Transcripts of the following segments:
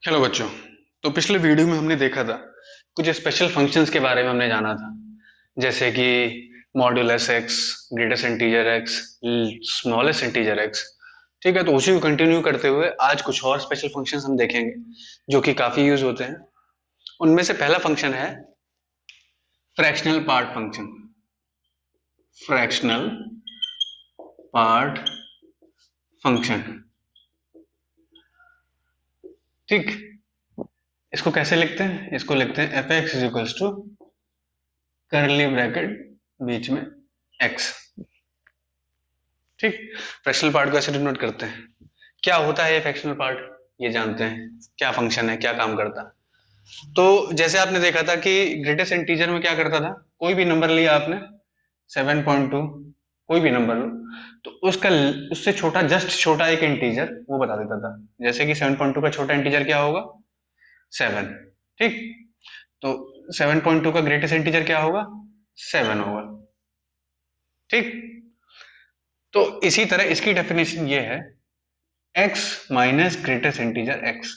Hello बच्चों। तो पिछले वीडियो में हमने देखा था कुछ स्पेशल फंक्शंस के बारे में हमने जाना था, जैसे कि modulus x, greatest integer x, smallest integer x. ठीक है, तो उसी को कंटिन्यू करते हुए आज कुछ और स्पेशल फंक्शंस हम देखेंगे जो कि काफी यूज होते हैं। उनमें से पहला फंक्शन है fractional part function. Fractional part function. ठीक, इसको कैसे लिखते हैं? इसको लिखते हैं f x is equals to curly bracket बीच में एक्स। ठीक, फ्रैक्शनल पार्ट को ऐसे डिनोट करते हैं। क्या होता है ये फ्रैक्शनल पार्ट, ये जानते हैं। क्या फंक्शन है, क्या काम करता है। तो जैसे आपने देखा था कि ग्रेटेस्ट इंटीजर में क्या करता था, कोई भी नंबर लिया आपने 7.2, कोई भी नंबर लो, तो उसका उससे छोटा, जस्ट छोटा एक इंटीजर वो बता देता था। जैसे कि 7.2 का छोटा इंटीजर क्या होगा, 7। ठीक, तो 7.2 का ग्रेटेस्ट इंटीजर क्या होगा, 7 होगा। ठीक, तो इसी तरह इसकी डेफिनेशन ये है, x minus greatest integer x।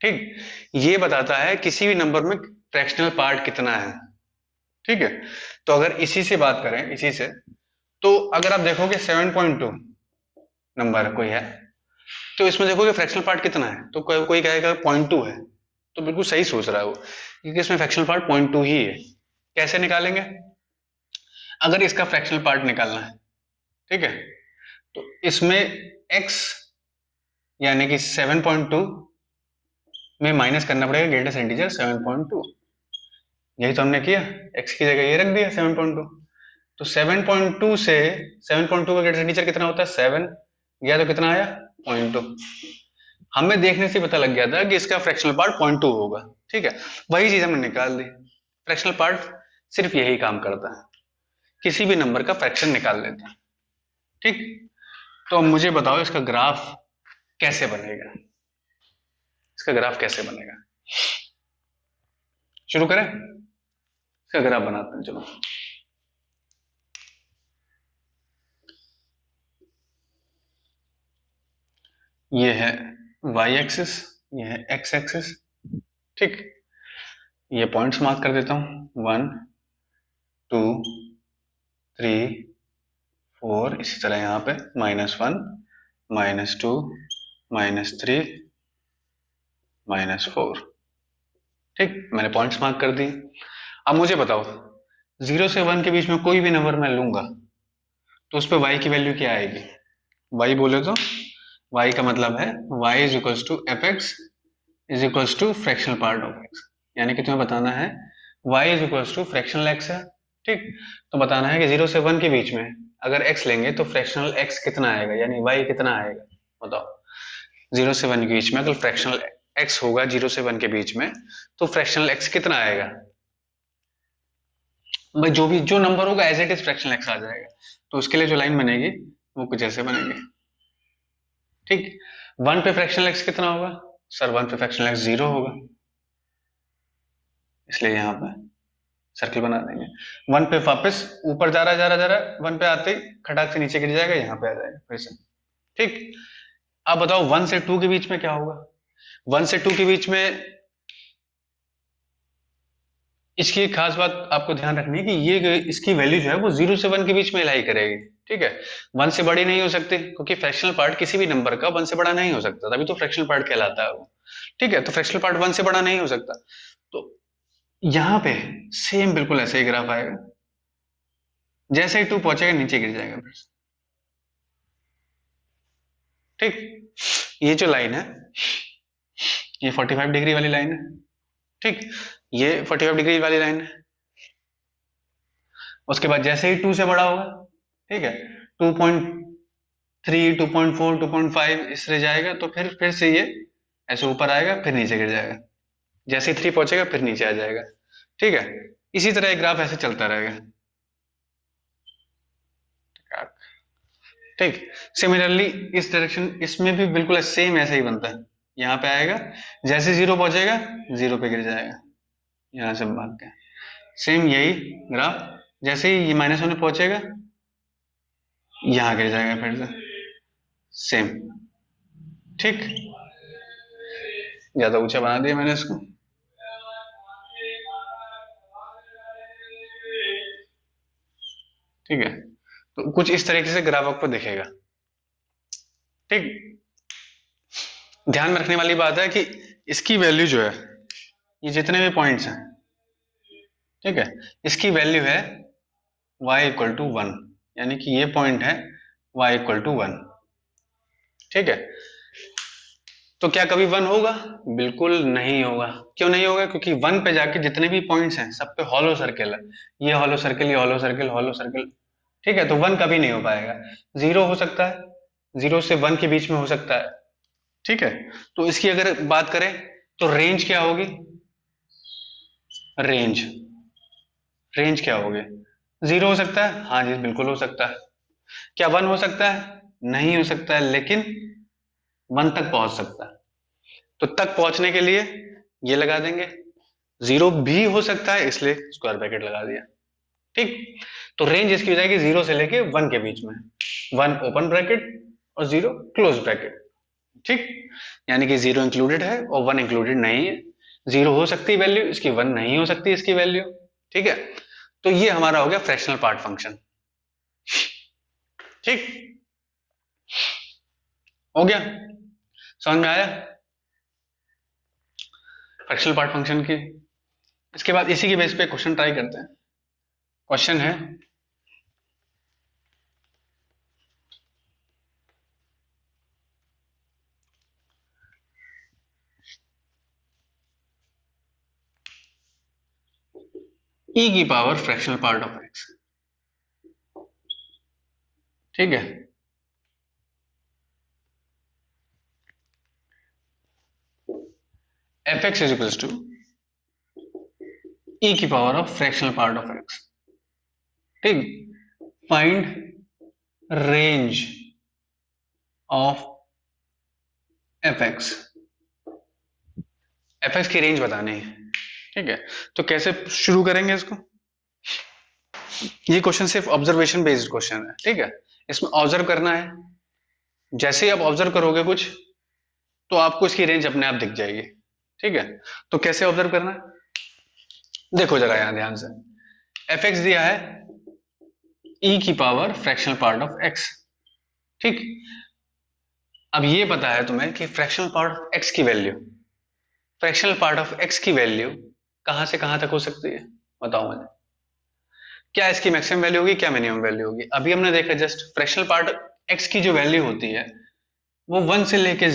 ठीक, ये बताता है किसी भी नंबर में फ्रैक्शनल पार्ट कितना है। ठीक है, तो अगर इसी से बात करें, इसी से, तो अगर आप देखोगे 7.2 नंबर कोई है, तो इसमें देखोगे फ्रैक्शनल पार्ट कितना है, तो कोई कहेगा 0.2 है, तो बिल्कुल सही सोच रहा है वो, क्योंकि इसमें फ्रैक्शनल पार्ट 0.2 ही है। कैसे निकालेंगे? अगर इसका फ्रैक्शनल पार्ट निकालना है, ठीक है, तो इसमें x यानी कि 7.2 में माइनस करना पड़ेगा ग्रेटेस्ट इंटीजर 7.2। यही तो हमने किया, x की जगह ये रख दिया 7.2। तो 7.2 से 7.2 का ग्रेटेस्ट इंटीजर कितना होता है, 7 गया, तो कितना आया, 0.2। हमें देखने से पता लग गया था कि इसका फ्रैक्शनल पार्ट 0.2 होगा। ठीक है, वही चीज हमने निकाल दी। फ्रैक्शनल पार्ट सिर्फ यही काम करता है, किसी भी नंबर का फ्रैक्शन निकाल लेता है। ठीक, तो अब मुझे बताओ इसका ग्राफ कैसे बनेगा। इसका ग्राफ कैसे बनेगा, शुरू करें? इसका ग्राफ बनाते हैं, चलो। ये है y एक्सिस, ये है x एक्सिस। ठीक, ये पॉइंट्स मार्क कर देता हूं, 1 2 3 4, इसी तरह यहां पे -1 -2 -3 -4। ठीक, मैंने पॉइंट्स मार्क कर दी। अब मुझे बताओ, 0 से 1 के बीच में कोई भी नंबर मैं लूंगा तो उस पर y की वैल्यू क्या आएगी? y बोले तो y का मतलब है y is equals to f x is equals to fractional part of x। यानी कि तुम्हें बताना है y is equals to fractional x है। ठीक, तो बताना है कि 0 से 1 के बीच में अगर x लेंगे तो फ्रैक्शनल x कितना आएगा, यानी y कितना आएगा, बताओ। 0 से 1 के बीच में अगर फ्रैक्शनल x होगा 0 से 1 के बीच में, तो फ्रैक्शनल x कितना आएगा? भाई जो भी जो नंबर होगा as it is fractional x आ जाएगा। तो उसके लिए जो लाइन बनेगी वो कुछ ऐसे बनेगी। ठीक, 1 पे फ्रैक्शनल x कितना होगा? सर 1 पे फ्रैक्शनल x 0 होगा, इसलिए यहाँ पे सर्किल बना देंगे। 1 पे वापस ऊपर जा रहा है, 1 पे आते ही खटाक से नीचे गिर जाएगा, यहाँ पे आ जाएगा फिर से। ठीक, अब बताओ 1 से 2 के बीच में क्या होगा? 1 से 2 के बीच में इसकी एक खास बात आपको ध्यान रखनी है कि ये इसकी वैल्यू जो है वो 0 से 1 के बीच में लाई करेगी। ठीक है, 1 से बड़ी नहीं हो सकती, क्योंकि फ्रैक्शनल पार्ट किसी भी नंबर का 1 से बड़ा नहीं हो सकता, तभी तो फ्रैक्शनल पार्ट कहलाता है वो। ठीक है, तो फ्रैक्शनल पार्ट 1 से बड़ा नहीं हो सकता, तो यहाँ पे सेम बिल्कुल ऐसे ही ग्राफ आएगा। जैसे ही 2 पहुंचेगा नीचे गिर जाएगा फिर से। ठीक, ये जो लाइन है ये 45 डिग्री वाली लाइन है। ठीक, ये 45 डिग्री वाली लाइन है। उसके बाद जैसे ही 2 से बड़ा होगा, ठीक है, 2.3 2.4 2.5 इस तरह जाएगा, तो फिर से ये ऐसे ऊपर आएगा, फिर नीचे गिर जाएगा। जैसे ही 3 पहुंचेगा फिर नीचे आ जाएगा। ठीक है, इसी तरह एक ग्राफ ऐसे चलता रहेगा। ठीक, सिमिलरली इस डायरेक्शन इसमें भी बिल्कुल सेम ऐसे ही बनता है। यहाँ पे आएगा, जैसे 0 पहुंचेगा 0 पे गिर जाएगा, यहाँ से भाग के। सेम यही ग्राफ, जैसे ही ये -1 में पहुंचेगा यहाँ गिर जाएगा फिर से, सेम। ठीक, ज्यादा ऊंचा बना दिया मैंने इसको। ठीक है, तो कुछ इस तरीके से ग्राफ आपको दिखेगा। ठीक, ध्यान में रखने वाली बात है कि इसकी वैल्यू जो है, ये जितने भी पॉइंट्स हैं, ठीक है, इसकी वैल्यू है y इक्वल टू 1, यानी कि ये पॉइंट है y इक्वल टू 1। ठीक है, तो क्या कभी 1 होगा? बिल्कुल नहीं होगा। क्यों नहीं होगा? क्योंकि 1 पे जाके जितने भी पॉइंट्स हैं सब पे हॉलो सर्कल है, ये हॉलो सर्कल, ये हॉलो सर्कल, हॉलो सर्कल। ठीक है, तो 1 कभी नहीं हो पाएगा। 0 हो सकता है, 0 से 1 के बीच में हो सकता है। ठीक है, तो इसकी अगर बात करें तो रेंज क्या होगी? रेंज रेंज क्या होगी? 0 हो सकता है, हाँ जी बिल्कुल हो सकता है। क्या 1 हो सकता है? नहीं हो सकता है, लेकिन 1 तक पहुंच सकता है। तो तक पहुंचने के लिए ये लगा देंगे। 0 भी हो सकता है, इसलिए स्क्वायर ब्रैकेट लगा दिया। ठीक, तो रेंज इसकी हो जाएगी 0 से लेके 1 के बीच में। 1 ओपन ब्रैकेट और 0 क्लोज ब्रैकेट। ठीक, यानी कि 0 इंक्लूडेड है और 1 इंक्लूडेड नहीं है। 0 हो सकती है वैल्यू इसकी, 1 नहीं हो सकती इसकी वैल्यू। ठीक है, तो ये हमारा हो गया फ्रैक्शनल पार्ट फंक्शन। ठीक, हो गया, समझ में आया फ्रैक्शनल पार्ट फंक्शन की। इसके बाद इसी के बेस पे क्वेश्चन ट्राई करते हैं। क्वेश्चन है e की power fractional part of x। ठीक है, fx is equals to e की power of fractional part of x। ठीक, find range of fx। fx की रेंज बतानी है। ठीक है, तो कैसे शुरू करेंगे इसको? ये क्वेश्चन सिर्फ ऑब्जर्वेशन बेस्ड क्वेश्चन है। ठीक है, इसमें ऑब्जर्व करना है। जैसे ही आप ऑब्जर्व करोगे कुछ, तो आपको इसकी रेंज अपने आप दिख जाएगी। ठीक है, तो कैसे ऑब्जर्व करना है? देखो जरा यहां ध्यान से, fx दिया है e की power fractional part of x। ठीक, अब ये पता है तुम्हें कि फ्रैक्शनल पार्ट ऑफ x की value, fractional part of x की वैल्यू कहां से कहां तक हो सकती है? बताओ मुझे। क्या इसकी मैक्सिमम वैल्यू होगी, क्या मिनिमम वैल्यू होगी? अभी हमने देखा जस्ट फ्रैक्शनल पार्ट x की जो वैल्यू होती है वो 1 से लेके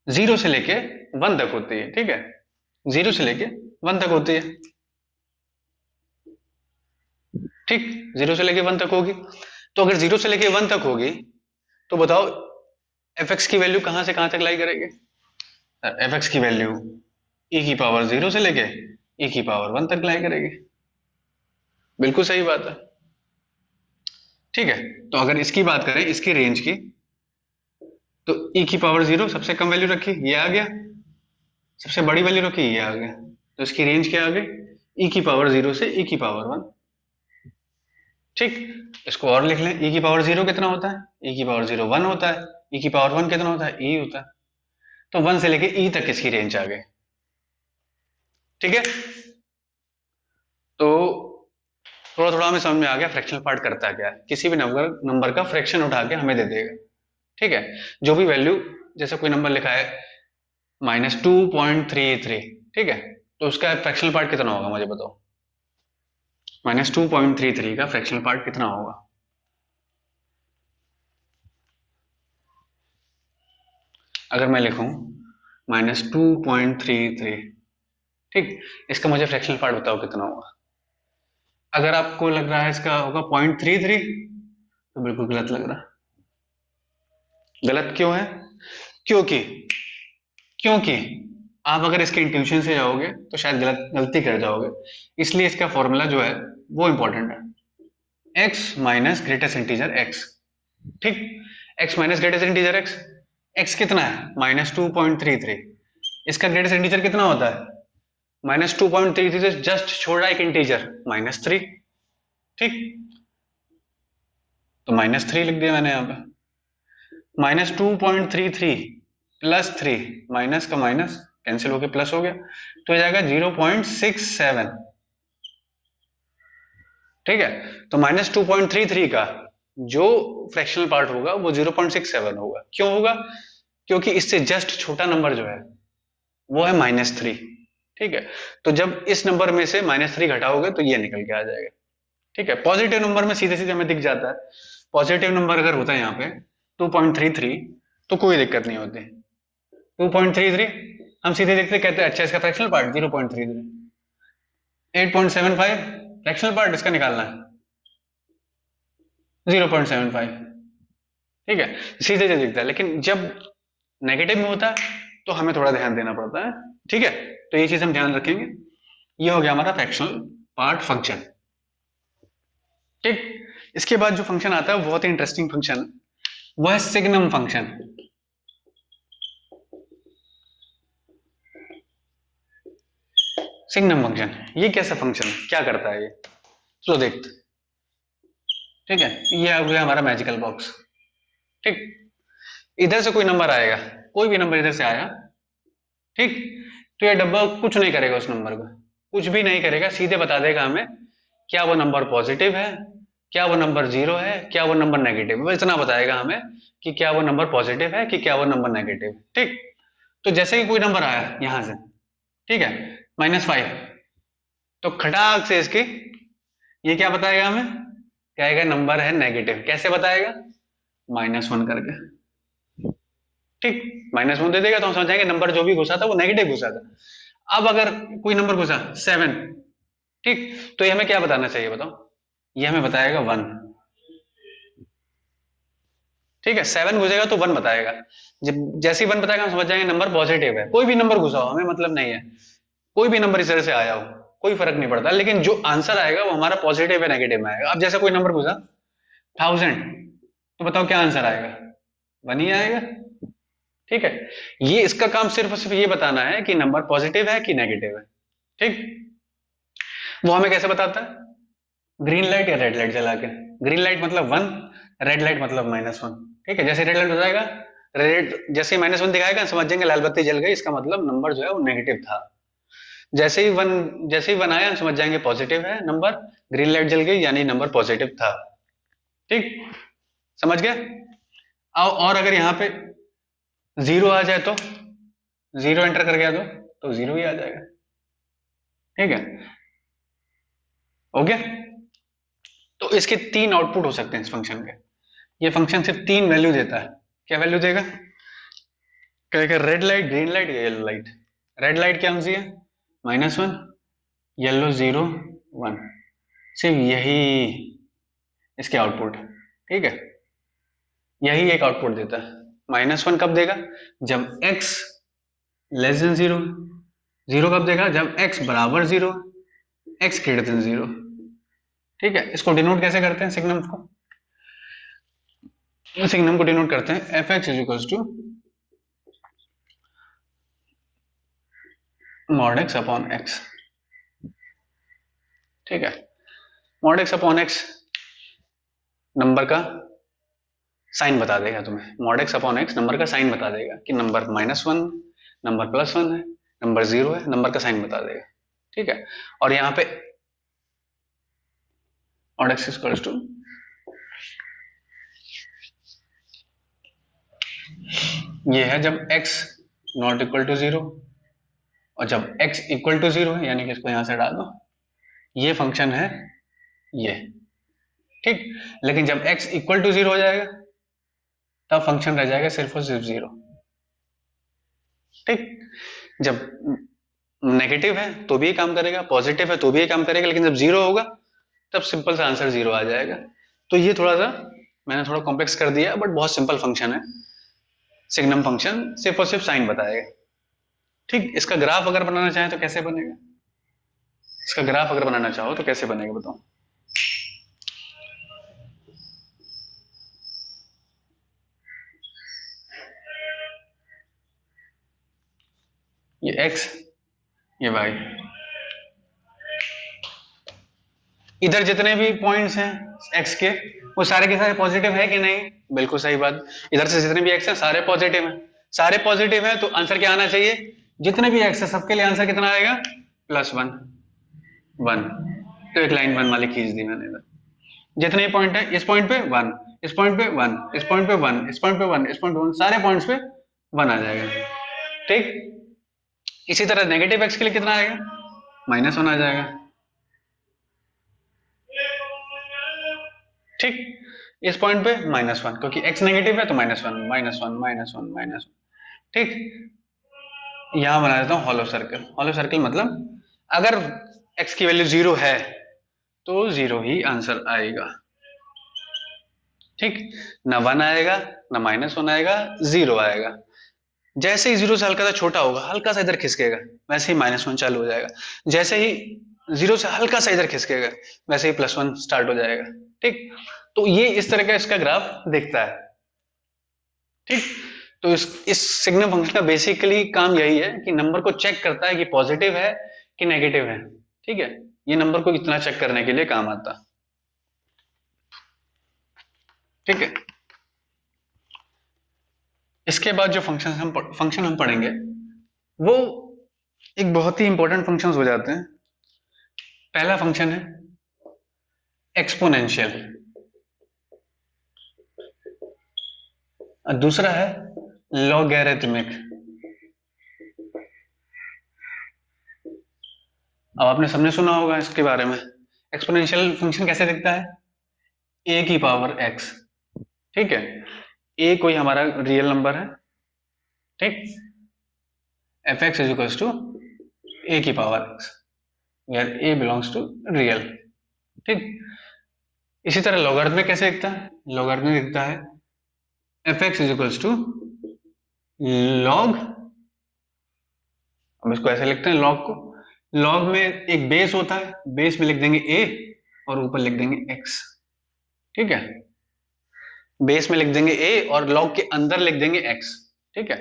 0 से लेके 1 तक होती है। ठीक है, 0 से लेके 1 तक होती है। ठीक, 0 से लेके 1 तक होगी। तो अगर 0 से लेके 1 तक होगी, तो बताओ fx की वैल्यू कहां से कहां तक लाई करेगी? fx की वैल्यू e की पावर 0 से लेके e की पावर 1 तक लाई करेगी। बिल्कुल सही बात है। ठीक है, तो अगर इसकी बात करें, इसकी रेंज की, तो e की पावर 0 सबसे कम वैल्यू रखी, ये आ गया। सबसे बड़ी वैल्यू रखी, ये आ गया। तो इसकी रेंज क्या आ गई? e की पावर 0 से e की पावर 1। ठीक, इसको और लिख लें, e की पावर 0 कितना होता है? e की पावर 0 1 होता है। e की पावर 1 कितना होता है? e होता है। तो 1 से लेके e तक इसकी रेंज आ गई। ठीक है, तो थोड़ा थोड़ा हमें समझ में आ गया फ्रैक्शनल पार्ट करता क्या है। किसी भी नंबर का फ्रैक्शन उठा के हमें दे देगा। ठीक है, जो भी वैल्यू, जैसे कोई नंबर लिखा है -2.33, ठीक है, तो उसका फ्रैक्शनल पार्ट कितना होगा मुझे बताओ। -2.33 का फ्रैक्शनल पार्ट कितना होगा? अगर मैं लिखूं -2.33, ठीक, इसका मुझे फ्रैक्शनल पार्ट बताओ कितना होगा। अगर आपको लग रहा है इसका होगा 0.33, तो बिल्कुल गलत लग रहा। गलत क्यों है? क्योंकि क्योंकि आप अगर इसके इंट्यूशन से जाओगे तो शायद गलती कर जाओगे। इसलिए इसका फॉर्मूला जो है वो इंपॉर्टेंट है, x minus greatest integer x। ठीक, x minus greatest integer x। x कितना है? -2.33। इसका ग्रेटेस्ट इंटीजर कितना होता है? -2.33 से जस्ट छोड़ा एक इंटीजर -3। ठीक, तो -3 लिख दिया मैंने यहाँ पे। -2.33 +3 माइनस का माइनस कैंसिल होके प्लस हो गया, तो ये जाएगा 0.67। ठीक है, तो -2.33 का जो फ्रैक्शनल पार्ट होगा वो 0.67 होगा। क्यों होगा? क्योंकि इससे जस्ट छोटा नंबर जो है वो है -3। ठीक है, तो जब इस नंबर में से -3 घटाओगे तो ये निकल के आ जाएगा। ठीक है, पॉजिटिव नंबर में सीधे सीधे हमें दिख जाता है। पॉजिटिव नंबर अगर होता है यहाँ पे 2.33 तो कोई दिक्कत नहीं होती। 2.33 हम सीधे देखते कहते हैं अच्छा इसका फ्रैक्शनल पार्ट 0.33। 8.75 फ्रैक्शनल पार्ट इसका निकालना है 0.75। ठीक है, सीधे सीधे दिखता है, लेकिन जब नेगेटिव में होता है तो हमें थोड़ा ध्यान देना पड़ता है। ठीक है, तो ये चीज हम ध्यान रखेंगे। ये हो गया हमारा फ्रैक्शनल पार्ट फंक्शन। ठीक, इसके बाद जो फंक्शन आता है बहुत ही इंटरेस्टिंग फंक्शन है, वो है सिग्नम फंक्शन। सिग्नम फंक्शन ये कैसा फंक्शन है, क्या करता है ये, चलो देखते। ठीक है, ये आ गया हमारा मैजिकल बॉक्स। ठीक, इधर से कोई नंबर आएगा, कोई भी नंबर इधर से आया, ठीक, तो ये डब्बा कुछ नहीं करेगा, उस नंबर को कुछ भी नहीं करेगा, सीधे बता देगा हमें क्या वो नंबर पॉजिटिव है, क्या वो नंबर 0 है, क्या वो नंबर नेगेटिव है। वो इतना बताएगा हमें कि क्या वो नंबर पॉजिटिव है कि क्या वो नंबर नेगेटिव है। ठीक, तो जैसे ही कोई नंबर आया यहां से, ठीक है, -5, तो खटाक से इसकी ये क्या बताएगा हमें, कहेगा नंबर है नेगेटिव। कैसे बताएगा? -1 करके। ठीक, -1 दे देगा तो हम समझ जाएंगे नंबर जो भी घुसा था वो नेगेटिव घुसा था। अब अगर कोई नंबर घुसा 7, ठीक, तो ये हमें क्या बताना चाहिए बताओ? ये हमें बताएगा 1। ठीक है, 7 घुसेगा तो 1 बताएगा। जब जैसे ही 1 बताएगा हम समझ जाएंगे नंबर पॉजिटिव है। कोई भी नंबर घुसा हो हमें मतलब नहीं है, कोई भी नंबर इस तरह से आया हो कोई फर्क नहीं पड़ता, लेकिन जो आंसर आएगा वो हमारा पॉजिटिव है नेगेटिव में आएगा। अब जैसे कोई नंबर घुसा 1000, तो बताओ क्या आंसर आएगा? 1 ही आएगा। ठीक है, ये इसका काम सिर्फ और सिर्फ ये बताना है कि नंबर पॉजिटिव है कि नेगेटिव है। ठीक, वो हमें कैसे बताता है? ग्रीन लाइट या रेड लाइट जला के। ग्रीन लाइट मतलब 1, रेड लाइट मतलब -1। ठीक है, जैसे रेड लाइट हो जाएगा, रेड जैसे -1 दिखाएगा समझ जाएंगे लाल बत्ती जल गई, इसका मतलब नंबर जो है वो नेगेटिव था। जैसे ही 1 आया हम समझ जाएंगे पॉजिटिव है नंबर, ग्रीन लाइट जल गई यानी नंबर पॉजिटिव था। ठीक, समझ गए? और अगर यहाँ पे 0 आ जाए तो 0 एंटर कर गया तो 0 ही आ जाएगा। ठीक है, हो गया। तो इसके 3 आउटपुट हो सकते हैं इस फंक्शन के। ये फंक्शन सिर्फ 3 वैल्यू देता है। क्या वैल्यू देगा? कहेगा रेड लाइट, ग्रीन लाइट या येलो लाइट। रेड लाइट क्या सी है? -1, येलो 0, 1। सिर्फ यही इसके आउटपुट। ठीक है, यही एक आउटपुट देता है। -1 कब देगा? जब x <0। 0 कब देगा? जब x बराबर 0, x greater 0। ठीक है, इसको डिनोट कैसे करते हैं सिग्नम को? सिग्नम को डिनोट करते हैं fx = mod x upon x। ठीक है, mod x upon x number का साइन बता देगा तुम्हें। mod x upon x number का साइन बता देगा कि नंबर -1, नंबर +1 है, नंबर 0 है, नंबर का साइन बता देगा। ठीक है, और यहां पे mod x = ये है जब x नॉट इक्वल टू 0, और जब x इक्वल टू 0 है यानी कि इसको यहां से हटा दो, ये फंक्शन है ये। ठीक, लेकिन जब x इक्वल टू 0 हो जाएगा तब फंक्शन रह जाएगा सिर्फ और सिर्फ 0। ठीक, जब नेगेटिव है तो भी ये काम करेगा, पॉजिटिव है तो भी ये काम करेगा, लेकिन जब 0 होगा तब सिंपल सा आंसर 0 आ जाएगा। तो ये थोड़ा सा मैंने थोड़ा कॉम्प्लेक्स कर दिया, बट बहुत सिंपल फंक्शन है। सिग्नम फंक्शन सिर्फ और सिर्फ साइन बताएगा। ठीक, इसका ग्राफ अगर बनाना चाहे तो कैसे बनेगा? इसका ग्राफ अगर बनाना चाहो तो कैसे बनेगा बताओ? ये x, ये y, इधर जितने भी पॉइंट्स हैं x के वो सारे के सारे पॉजिटिव है कि नहीं? बिल्कुल सही बात। इधर से जितने भी x हैं सारे पॉजिटिव हैं, सारे पॉजिटिव है तो आंसर क्या आना चाहिए, जितने भी एक्स है सबके लिए आंसर कितना आएगा, +1 1। तो एक लाइन 1 वाली खींच दी मैंने इधर। जितने पॉइंट है इस पॉइंट पे 1, इस पॉइंट पे 1, इस पॉइंट पे 1, इस पॉइंट पे 1, इस पॉइंट पे 1, सारे पॉइंट्स पे 1 आ जाएगा। ठीक, इसी तरह नेगेटिव एक्स के लिए कितना आएगा, -1 आ जाएगा। ठीक, इस पॉइंट पे -1 क्योंकि x नेगेटिव है तो -1 -1 -1 -1। ठीक, यहां बना देता हूं हॉलो सर्कल। हॉलो सर्कल मतलब अगर x की वैल्यू 0 है तो 0 ही आंसर आएगा। ठीक, ना 1 आएगा ना -1 आएगा, 0 आएगा। जैसे ही 0 से हल्का सा छोटा होगा, हल्का सा इधर खिसकेगा, वैसे ही -1 चालू हो जाएगा। जैसे ही 0 से हल्का सा इधर खिसकेगा, वैसे ही +1 स्टार्ट हो जाएगा। ठीक, तो ये इस तरह का इसका ग्राफ दिखता है। ठीक, तो इस सिग्नल फंक्शन का बेसिकली काम यही है कि नंबर को चेक करता है कि पॉजिटिव है कि नेगेटिव है। ठीक है, ये नंबर को इतना चेक करने के लिए काम आता। ठीक है, इसके बाद जो फंक्शन हम पढ़ेंगे वो एक बहुत ही इंपॉर्टेंट फंक्शंस हो जाते हैं। पहला फंक्शन है एक्सपोनेंशियल, दूसरा है लॉगैरिथमिक। अब आपने सबने सुना होगा इसके बारे में। एक्सपोनेंशियल फंक्शन कैसे दिखता है, a की पावर x। ठीक है, a कोई हमारा रियल नंबर है। ठीक, f(x) = a की power x, where a belongs to real. ठीक, इसी तरह लॉगरिथमिक कैसे दिखता है, लॉगरिथमिक दिखता है f(x) = log, हम इसको ऐसे लिखते हैं लॉग को, लॉग में एक बेस होता है, बेस में लिख देंगे a और ऊपर लिख देंगे x। ठीक है, बेस में लिख देंगे a और लॉग के अंदर लिख देंगे x। ठीक है,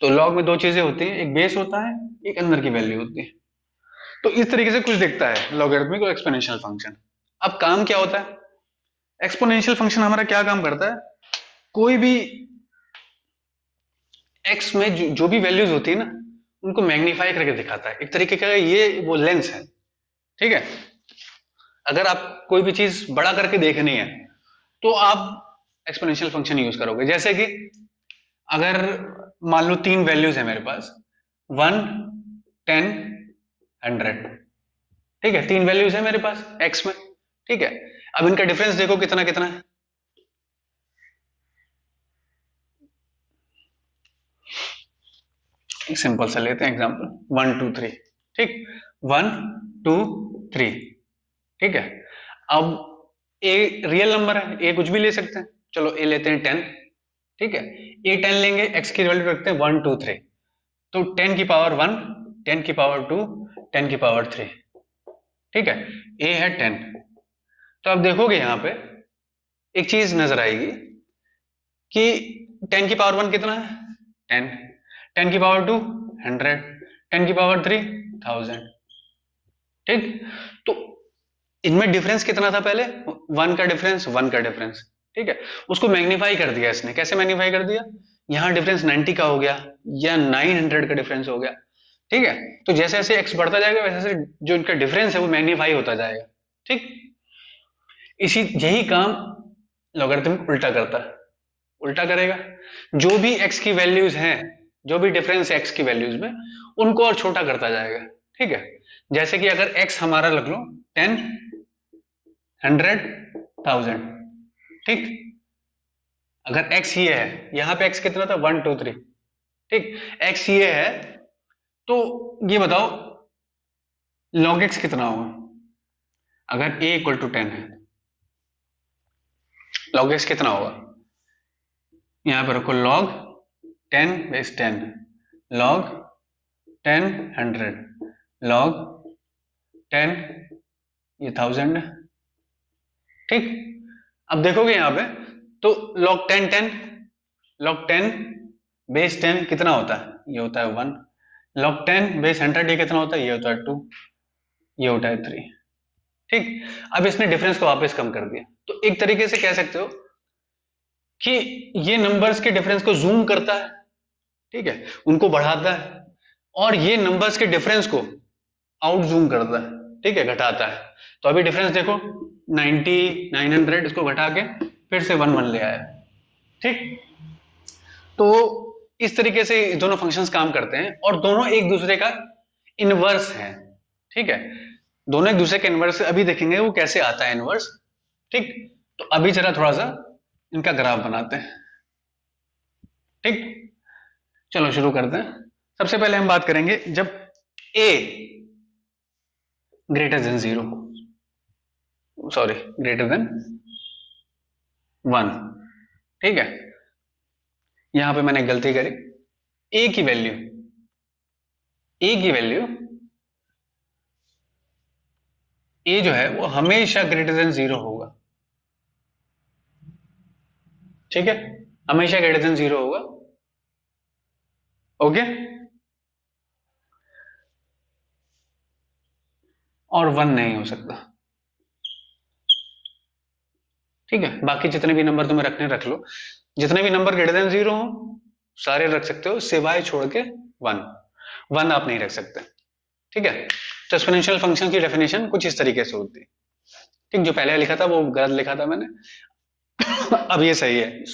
तो लॉग में दो चीजें होती हैं, एक बेस होता है, एक अंदर की वैल्यू होती है। तो इस तरीके से कुछ दिखता है लॉगरिथमिक और एक्सपोनेंशियल फंक्शन। अब काम क्या होता है, एक्सपोनेंशियल फंक्शन हमारा क्या काम करता है, कोई भी x में जो भी वैल्यूज होती है ना, उनको मैग्नीफाई करके दिखाता है। एक तरीके का ये वो लेंस है। ठीक है, अगर आप कोई भी चीज बड़ा करके देखनी है तो आप एक्सपोनेंशियल फंक्शन यूज करोगे। जैसे कि अगर मान लो 3 वैल्यूज है मेरे पास, 1 10 100। ठीक है, 3 वैल्यूज है मेरे पास x में। ठीक है, अब इनका डिफरेंस देखो कितना कितना है। एक सिंपल सा लेते हैं एग्जांपल, 1 2 3। ठीक, 1 2 3। ठीक है, अब a रियल नंबर है, a कुछ भी ले सकते हैं, चलो a लेते हैं 10। ठीक है, a 10 लेंगे, x की वैल्यू रखते हैं 1 2 3, तो 10 की पावर 1, 10 की पावर 2, 10 की पावर 3। ठीक है, a है 10। तो आप देखोगे यहां पे एक चीज नजर आएगी कि 10 की पावर 1 कितना है, 10, 10 की पावर 2 100, 10 की पावर 3 1000। ठीक, तो इनमें डिफरेंस कितना था पहले, 1 का डिफरेंस, 1 का डिफरेंस। ठीक है, उसको मैग्नीफाई कर दिया इसने। कैसे मैग्नीफाई कर दिया, यहां डिफरेंस 90 का हो गया या 900 का डिफरेंस हो गया। ठीक है, तो जैसे जैसे x बढ़ता जाएगा वैसे वैसे जो इनका डिफरेंस है वो मैग्नीफाई होता जाएगा। ठीक, इसी यही काम लॉगरिथमिक उल्टा करता है, उल्टा करेगा। जो भी x की वैल्यूज हैं, जो भी डिफरेंस है x की वैल्यूज में, उनको और छोटा करता जाएगा। ठीक है, जैसे कि अगर x हमारा लग लो 10 100 1000। ठीक, अगर x ये है, यहां पे x कितना था 1 2 3। ठीक, x ये है, तो ये बताओ log x कितना होगा। अगर a = 10 है, log x कितना होगा, यहां पर रखो log 10 / 10, log 10 100, log 10 ये 1000 है। ठीक, अब देखोगे यहां पे तो log 10 10, log 10 / 10 कितना होता है, ये होता है 1। log 10 / 100 ये कितना होता है, ये होता है 2, ये होता है 3। ठीक, अब इसने डिफरेंस को वापस कम कर दिया। तो एक तरीके से कह सकते हो कि ये नंबर्स के डिफरेंस को जूम करता है ठीक है, उनको बढ़ाता है, और ये नंबर्स के डिफरेंस को आउट जूम करता है, ठीक है, घटाता है। तो अभी डिफरेंस देखो 90 900, इसको घटा के फिर से 1 1 ले आया, ठीक। तो इस तरीके से दोनों फंक्शंस काम करते हैं, और दोनों एक दूसरे का इनवर्स है, ठीक है, दोनों एक दूसरे के इनवर्स। अभी देखेंगे वो कैसे आता है इनवर्स, ठीक। तो अभी जरा थोड़ा सा इनका ग्राफ बनाते हैं, ठीक। चलो शुरू करते हैं। सबसे पहले हम बात करेंगे जब a greater than 0, sorry greater than 1, ठीक है। यहां पे मैंने गलती करी, a की वैल्यू a जो है वो हमेशा ग्रेटर देन 0 होगा, ठीक है, हमेशा ग्रेटर देन 0 होगा, ओके। और 1 नहीं हो सकता, ठीक है। बाकी जितने भी नंबर तुम्हें रखने रख लो, जितने भी नंबर ग्रेटर देन 0 हो सारे रख सकते हो, सिवाय छोड़ के 1 आप नहीं रख सकते, ठीक है। तो एक्सपोनेंशियल फंक्शन की डेफिनेशन कुछ इस तरीके से होती है, ठीक। जो पहले लिखा था वो गलत लिखा था मैंने अब ये सही है।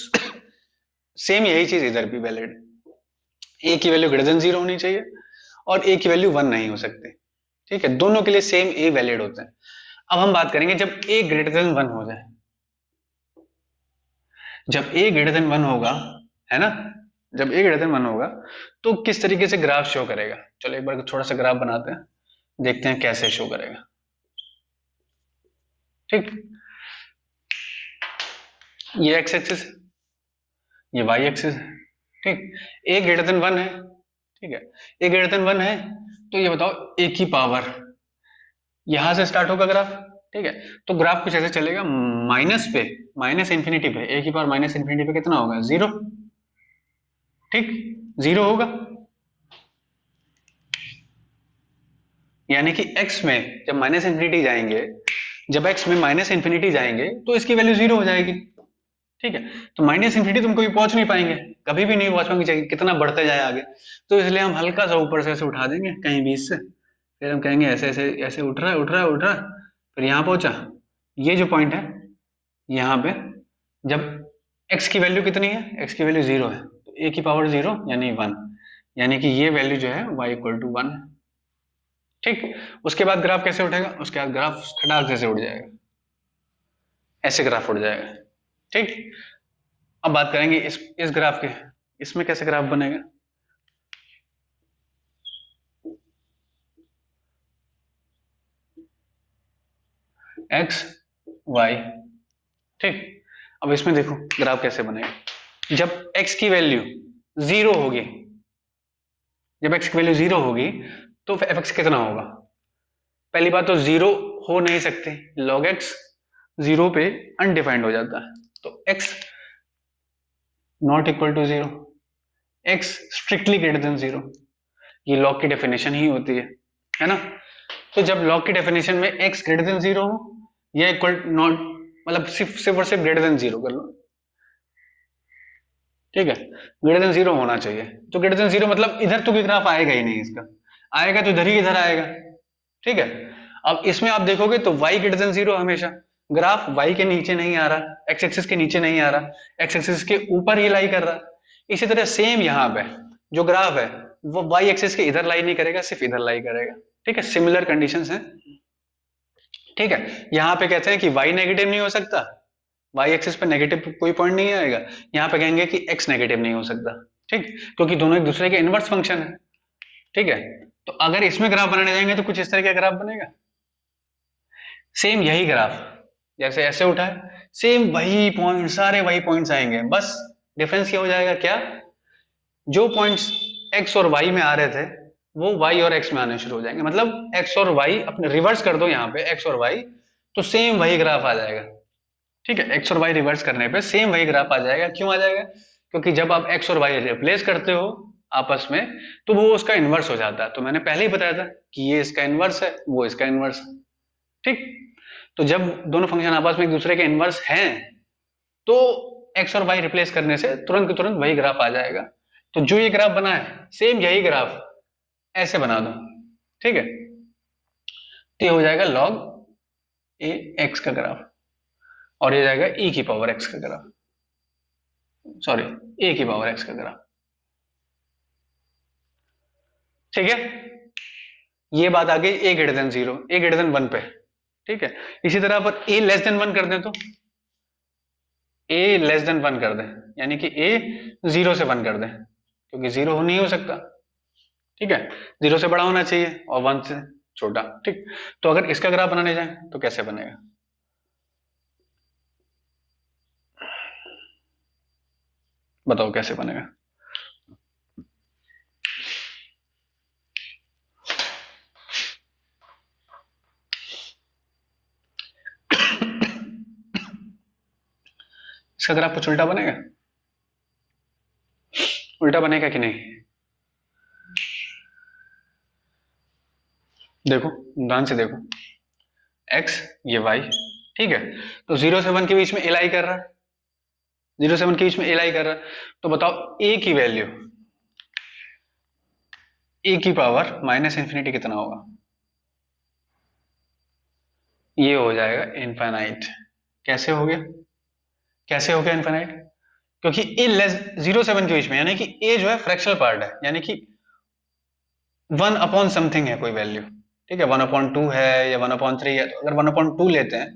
सेम यही चीज इधर भी वैलिड, a की वैल्यू ग्रेटर देन 0 होनी चाहिए और a की वैल्यू 1 नहीं हो सकती, ठीक है। दोनों के लिए सेम a वैलिड होते हैं। अब हम बात करेंगे जब a ग्रेटर देन 1 हो जाए, जब a ग्रेटर देन 1 होगा, है ना, जब a ग्रेटर देन 1 होगा तो किस तरीके से ग्राफ शो करेगा। चलो एक बार थोड़ा सा ग्राफ बनाते हैं, देखते हैं कैसे शो करेगा, ठीक। ये एक्स एक्सिस, ये वाई एक्सिस है, ठीक। a ग्रेटर देन 1 है, ठीक है, a ग्रेटर देन 1 है, तो ये बताओ a की पावर यहां से स्टार्ट होगा ग्राफ, ठीक है। तो ग्राफ कुछ ऐसे चलेगा, माइनस पे, माइनस इंफिनिटी पे, a की पावर माइनस इंफिनिटी पे कितना होगा, 0, ठीक, 0 होगा। यानी कि x में जब माइनस इंफिनिटी जाएंगे, जब x में माइनस इंफिनिटी जाएंगे तो इसकी वैल्यू 0 हो जाएगी, ठीक है। तो माइनस इंफिनिटी तुम कभी पहुंच नहीं पाएंगे, कभी भी नहीं पहुंच पाएंगे, चाहिए कितना बढ़ते जाए आगे। तो इसलिए हम हल्का सा ऊपर से ऐसे उठा देंगे कहीं बीच से, फिर हम कहेंगे ऐसे ऐसे ऐसे उठ रहा है, उठ रहा है, उठ रहा है, फिर यहां पहुंचा। ये जो पॉइंट है यहाँ पे, जब x की वैल्यू कितनी है, x की वैल्यू 0 है, तो a की पावर 0 यानी 1, यानी कि ये वैल्यू जो है y इक्वल टू 1 है, ठीक। उसके बाद ग्राफ कैसे उठेगा, उसके बाद ग्राफ खटाक जैसे उठ जाएगा, ऐसे ग्राफ उठ जाएगा, ठीक। अब बात करेंगे इस ग्राफ के, इसमें कैसे ग्राफ बनेगा। एक्स वाई, ठीक। अब इसमें देखो ग्राफ कैसे बनेगा, जब x की वैल्यू 0 होगी, जब x की वैल्यू 0 होगी तो fx कितना होगा। पहली बात तो 0 हो नहीं सकते, log x 0 पे अनडिफाइंड हो जाता है, तो x not equal to 0, x strictly greater than 0, ये लॉग की डेफिनेशन ही होती है ना। तो जब लॉग की डेफिनेशन में x ग्रेटर देन 0 हो या इक्वल नॉट, मतलब सिर्फ और सिर्फ ग्रेटर देन 0 कर लो, ठीक है, ग्रेटर देन 0 होना चाहिए। तो ग्रेटर देन 0 मतलब इधर तो कोई ग्राफ आएगा ही नहीं, इसका आएगा तो इधर ही इधर आएगा, ठीक है। अब इसमें आप देखोगे तो y ग्रेटर देन 0 हमेशा, ग्राफ y के नीचे नहीं आ रहा, x एक्सिस के नीचे नहीं आ रहा, x एक्सिस के ऊपर ही लाई कर रहा। इसी तरह सेम यहाँ पे जो ग्राफ है वो y एक्सिस के इधर लाई नहीं करेगा, सिर्फ इधर लाई करेगा, ठीक है। सिमिलर कंडीशंस हैं, ठीक है। यहाँ पे कहते हैं कि y नेगेटिव नहीं हो सकता, y एक्सिस पे नेगेटिव कोई पॉइंट नहीं आएगा, यहाँ पे कहेंगे कि x नेगेटिव नहीं हो सकता, ठीक, क्योंकि दोनों एक दूसरे के इनवर्स फंक्शन है, ठीक है। तो अगर इसमें ग्राफ बनाने जाएंगे तो कुछ इस तरह का ग्राफ बनेगा, सेम यही ग्राफ जैसे ऐसे उठा है, सेम वही पॉइंट, सारे वही पॉइंट्स आएंगे, बस डिफरेंस क्या हो जाएगा, क्या, जो पॉइंट्स x और y में आ रहे थे वो y और x में आने शुरू हो जाएंगे, मतलब x और y अपने रिवर्स कर दो यहाँ पे x और y, तो सेम वही ग्राफ आ जाएगा, ठीक है। x और y रिवर्स करने पे सेम वही ग्राफ आ जाएगा। क्यों आ जाएगा, क्योंकि जब आप x और y रिप्लेस करते हो आपस में तो वो उसका इनवर्स हो जाता है। तो मैंने पहले ही बताया था कि ये इसका इनवर्स है, वो इसका इनवर्स है, ठीक। तो जब दोनों फंक्शन आपस में एक दूसरे के इनवर्स हैं तो x और y रिप्लेस करने से तुरंत के तुरंत वही ग्राफ आ जाएगा। तो जो ये ग्राफ बना है सेम यही ग्राफ ऐसे बना दो, ठीक है, तो ये हो जाएगा log ए एक्स का ग्राफ, और ये जाएगा e की पावर x का ग्राफ, सॉरी a की पावर x का ग्राफ, ठीक है। ये बात आ गई a greater than 0, a greater than 1 पे, ठीक है। इसी तरह पर a लेस देन 1 कर दें तो a लेस देन 1 कर दें, यानी कि a 0 से 1 कर दें, क्योंकि 0 नहीं हो सकता, ठीक है, 0 से बड़ा होना चाहिए और 1 से छोटा, ठीक। तो अगर इसका ग्राफ बनाने जाए तो कैसे बनेगा, बताओ कैसे बनेगा। इसका ग्राफ कुछ उल्टा बनेगा, उल्टा बनेगा कि नहीं, देखो ध्यान से देखो, x ये y, ठीक है, तो 0 से 1 के बीच में एल आई कर रहा है, 0 से 1 के बीच में एल आई कर रहा है, तो बताओ a की वैल्यू a की पावर माइनस इंफिनिटी कितना होगा, ये हो जाएगा इनफाइनाइट। कैसे हो गया, कैसे हो गया इनफाइनाइट, क्योंकि a लेस 0 से 1 के बीच में, यानी कि a जो है फ्रैक्शनल पार्ट है, यानी कि 1 अपॉन समथिंग है कोई वैल्यू, ठीक है, 1/2 है या 1/3 है, तो अगर 1/2 लेते हैं,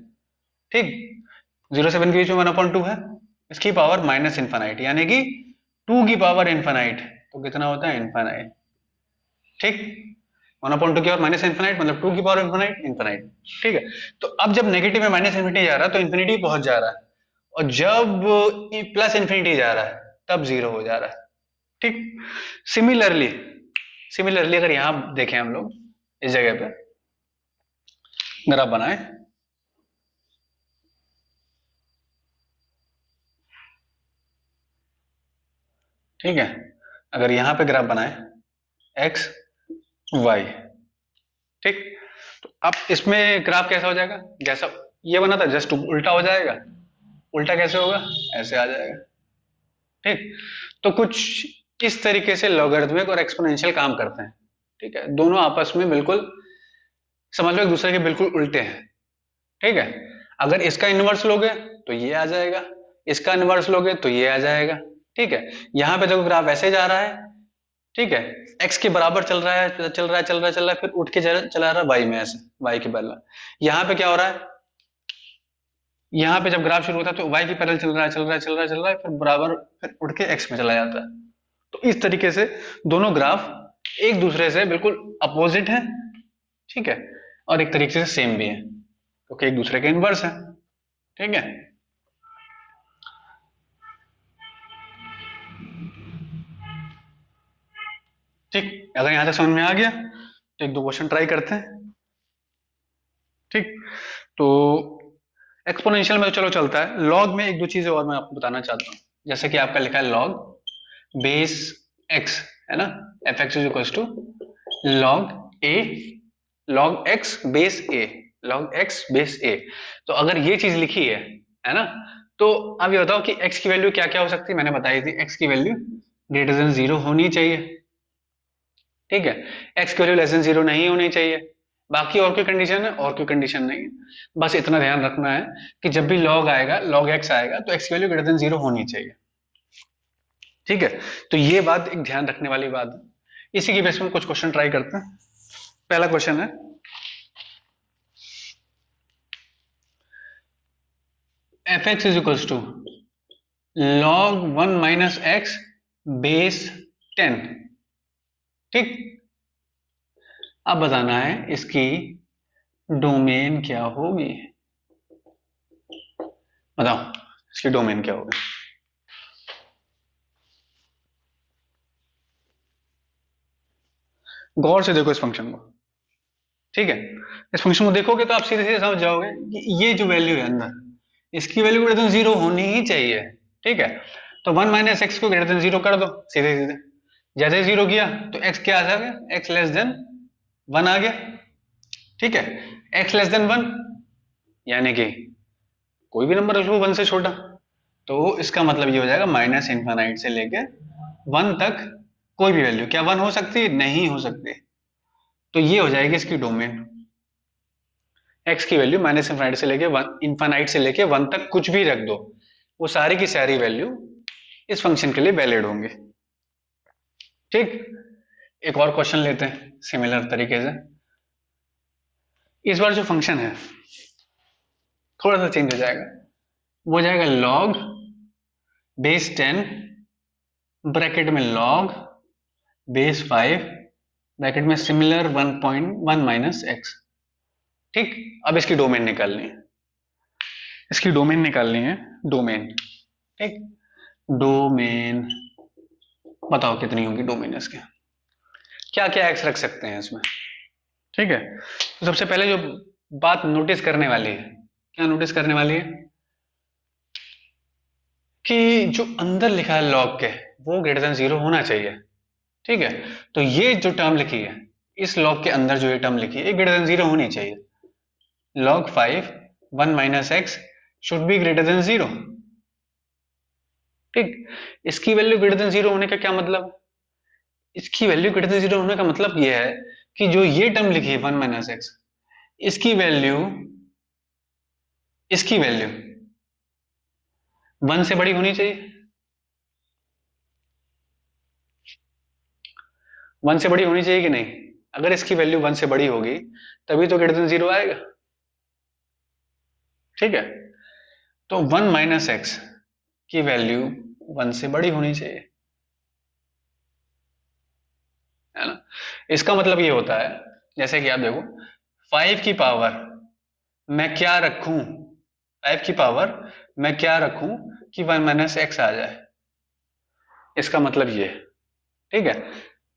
ठीक, 0 से 1 के बीच में 1/2 है, इसकी पावर माइनस इनफाइनाइट, यानी कि 2 की पावर इनफाइनाइट, तो कितना होता है इनफाइनाइट, ठीक, 1/2 की पावर माइनस इनफाइनाइट मतलब 2 की पावर इनफाइनाइट, इनफाइनाइट, ठीक है। तो अब जब नेगेटिव में माइनस इनफिनिटी जा रहा है तो इन्फिनिटी पहुंच जा रहा है, और जब प्लस इन्फिनिटी जा रहा है तब 0 हो जा रहा है, ठीक। सिमिलरली सिमिलरली अगर यहां देखें हम लोग इस जगह पे ग्राफ बनाए, ठीक है, अगर यहां पे ग्राफ बनाए x y, ठीक, तो अब इसमें ग्राफ कैसा हो जाएगा, जैसा ये बना था जस्ट उल्टा हो जाएगा, उल्टा कैसे होगा, ऐसे आ जाएगा, ठीक। तो कुछ इस तरीके से लॉगरिथमिक और एक्सपोनेंशियल काम करते हैं, ठीक है, दोनों आपस में बिल्कुल समझ लो एक दूसरे के बिल्कुल उल्टे हैं, ठीक है। अगर इसका इनवर्स लोगे तो ये आ जाएगा, इसका इनवर्स लोगे तो ये आ जाएगा, ठीक है। यहां पे देखो ग्राफ ऐसे जा रहा है, ठीक है, x के बराबर चल रहा है, चल रहा है, चल रहा है, चल रहा है, फिर उठ के चला रहा है y में, ऐसे y के पैरेलल। यहाँ पे क्या हो रहा है, यहाँ पे जब ग्राफ शुरू होता है तो y के पैरेलल चल रहा है, चल रहा है, चल रहा है, चल रहा है, फिर बराबर फिर उठ के x में चला जाता है। तो इस तरीके से दोनों ग्राफ एक दूसरे से बिल्कुल अपोजिट है, ठीक है, और एक तरीके से सेम भी है, क्योंकि एक दूसरे के इनवर्स है, ठीक है। ठीक, अगर यहां तक समझ में आ गया तो एक दो क्वेश्चन ट्राई करते हैं, ठीक। तो एक्सपोनेंशियल में तो चलो चलता है, लॉग में एक दो चीजें और मैं आपको बताना चाहता हूँ, जैसे कि आपका लिखा है लॉग बेस एक्स, है ना, f x is equals to log a, log x base a, log x base a. तो अगर ये चीज लिखी है ना, तो अब ये बताओ कि x की वैल्यू क्या क्या हो सकती है, मैंने बताई थी x की वैल्यू ग्रेटर देन 0 होनी चाहिए, ठीक है, x की वैल्यू लेस देन 0 नहीं होनी चाहिए, बाकी और कोई कंडीशन है, और कोई कंडीशन नहीं है, बस इतना ध्यान रखना है कि जब भी log आएगा, log x आएगा, तो x की वैल्यू ग्रेटर देन 0 होनी चाहिए, ठीक है। तो ये बात एक ध्यान रखने वाली बात है, इसी की बेस में कुछ क्वेश्चन ट्राई करते हैं। पहला क्वेश्चन है F x is equals to log 1 minus X base 10, ठीक। अब बताना है इसकी डोमेन क्या होगी, बताओ इसकी डोमेन क्या होगी। गौर से देखो इस फंक्शन को, ठीक है, इस फंक्शन को देखोगे तो आप सीधे सीधे समझ जाओगे कि ये जो वैल्यू है अंदर, इसकी वैल्यू ग्रेटर देन 0 होनी ही चाहिए, ठीक है। तो 1 माइनस एक्स को ग्रेटर देन 0 कर दो, सीधे सीधे, जैसे 0 किया तो x क्या आ जाएगा, x लेस देन 1 आ गया, ठीक है, x लेस देन 1 यानी कि कोई भी नंबर रख लो 1 से छोटा, तो इसका मतलब ये हो जाएगा माइनस इनफाइनाइट से लेके 1 तक कोई भी वैल्यू, क्या 1 हो सकती है? नहीं हो सकती। तो ये हो जाएगी इसकी डोमेन। x की वैल्यू माइनस इनफाइनाइट से लेके 1, इनफाइनाइट से लेके 1 तक कुछ भी रख दो, वो सारी की सारी वैल्यू इस फंक्शन के लिए वैलिड होंगे। ठीक, एक और क्वेश्चन लेते हैं सिमिलर तरीके से। इस बार जो फंक्शन है थोड़ा सा चेंज हो जाएगा, वो हो जाएगा log बेस 10 ब्रैकेट में log बेस 5 ब्रैकेट में सिमिलर 1.1 माइनस एक्स। ठीक, अब इसकी डोमेन निकालनी है, इसकी डोमेन निकालनी है, डोमेन। ठीक, डोमेन बताओ कितनी होगी डोमेन इसके, क्या क्या एक्स रख सकते हैं इसमें। ठीक है, तो सबसे पहले जो बात नोटिस करने वाली है, क्या नोटिस करने वाली है कि जो अंदर लिखा है लॉग के वो ग्रेटर देन 0 होना चाहिए। ठीक है, तो ये जो टर्म लिखी है, इस लॉग के अंदर जो ये टर्म लिखी है, ये ग्रेटर देन 0 होनी चाहिए। log 5 1 minus x should be greater than 0। ठीक, इसकी वैल्यू ग्रेटर देन 0 होने का क्या मतलब? इसकी वैल्यू ग्रेटर देन 0 होने का मतलब ये है कि जो ये टर्म लिखी है 1 माइनस एक्स, इसकी वैल्यू 1 से बड़ी होनी चाहिए। 1 से बड़ी होनी चाहिए कि नहीं? अगर इसकी वैल्यू 1 से बड़ी होगी तभी तो ग्रेटर देन 0 आएगा। ठीक है, तो 1 माइनस एक्स की वैल्यू 1 से बड़ी होनी चाहिए, है ना। इसका मतलब ये होता है, जैसे कि आप देखो 5 की पावर मैं क्या रखूं, 5 की पावर मैं क्या रखूं कि 1 माइनस एक्स आ जाए, इसका मतलब ये है। ठीक है,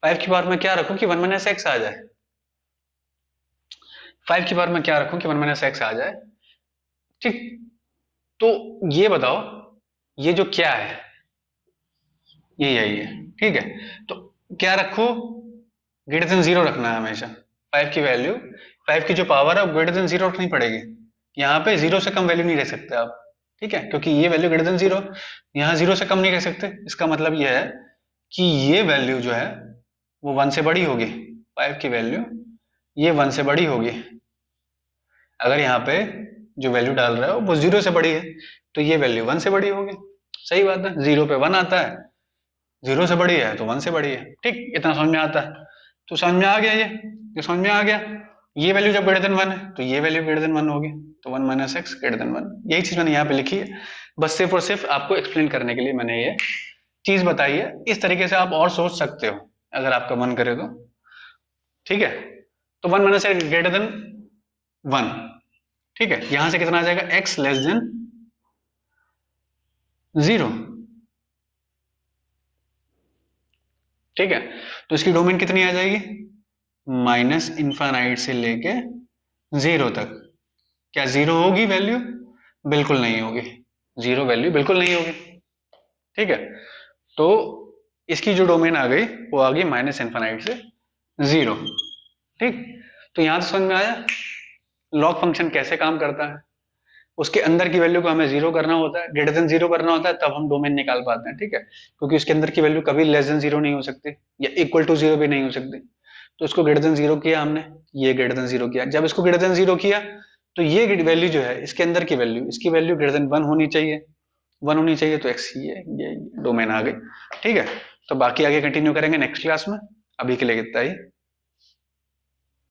5 की पावर में क्या रखूं कि 1 माइनस एक्स आ जाए, 5 की पावर में क्या रखूं कि 1 माइनस एक्स आ जाए। ठीक, तो ये बताओ ये जो क्या है, ये यही है। ठीक है, तो क्या रखो, ग्रेटर देन 0 रखना है हमेशा। 5 की वैल्यू, 5 की जो पावर है ग्रेटर देन 0 रखनी पड़ेगी। यहाँ पे 0 से कम वैल्यू नहीं रख सकते आप। ठीक है, क्योंकि ये वैल्यू ग्रेटर देन 0, यहाँ 0 से कम नहीं रख सकते। इसका मतलब ये है कि ये वैल्यू जो है वो 1 से बड़ी होगी, 5 की वैल्यू ये 1 से बड़ी होगी। अगर यहाँ पे जो वैल्यू डाल रहे हो वो 0 से बड़ी है तो ये वैल्यू 1 से बड़ी होगी। सही बात है, 0 पे 1 आता है, 0 से बड़ी है तो 1 से बड़ी है। ठीक, इतना समझ में आता है, तो समझ में आ गया ये समझ में आ गया। ये वैल्यू जब ग्रेटर देन 1 है तो ये वैल्यू ग्रेटर देन 1 होगी, तो 1 माइनस एक्स ग्रेटर देन 1। यही चीज मैंने यहाँ पे लिखी है, बस सिर्फ और सिर्फ आपको एक्सप्लेन करने के लिए मैंने ये चीज बताई है। इस तरीके से आप और सोच सकते हो अगर आपका मन करे तो। ठीक है, तो 1 माइनस एक्स ग्रेटर देन 1। ठीक है, यहां से कितना आ जाएगा, x लेस देन 0। ठीक है, तो इसकी डोमेन कितनी आ जाएगी, माइनस इनफाइनाइट से लेके 0 तक। क्या 0 होगी वैल्यू? बिल्कुल नहीं होगी, 0 वैल्यू बिल्कुल नहीं होगी। ठीक है, तो इसकी जो डोमेन आ गई वो आ गई माइनस इनफाइनाइट से 0। ठीक, तो यहां से समझ में आया लॉग फंक्शन कैसे काम करता है। उसके अंदर की वैल्यू को हमें 0 करना होता है, ग्रेटर देन 0 करना होता है, तब हम डोमेन निकाल पाते हैं। ठीक है, क्योंकि उसके अंदर की वैल्यू कभी लेस देन 0 नहीं हो सकती या इक्वल टू 0 भी नहीं हो सकती। तो इसको ग्रेटर देन 0 किया हमने, ये ग्रेटर देन 0 किया। जब इसको ग्रेटर देन 0 किया तो ये वैल्यू जो है इसके अंदर की वैल्यू, इसकी वैल्यू ग्रेटर देन 1 होनी चाहिए, 1 होनी चाहिए, तो एक्स ये डोमेन आ गई। ठीक है, तो बाकी आगे कंटिन्यू करेंगे नेक्स्ट क्लास में, अभी के लिए इतना ही।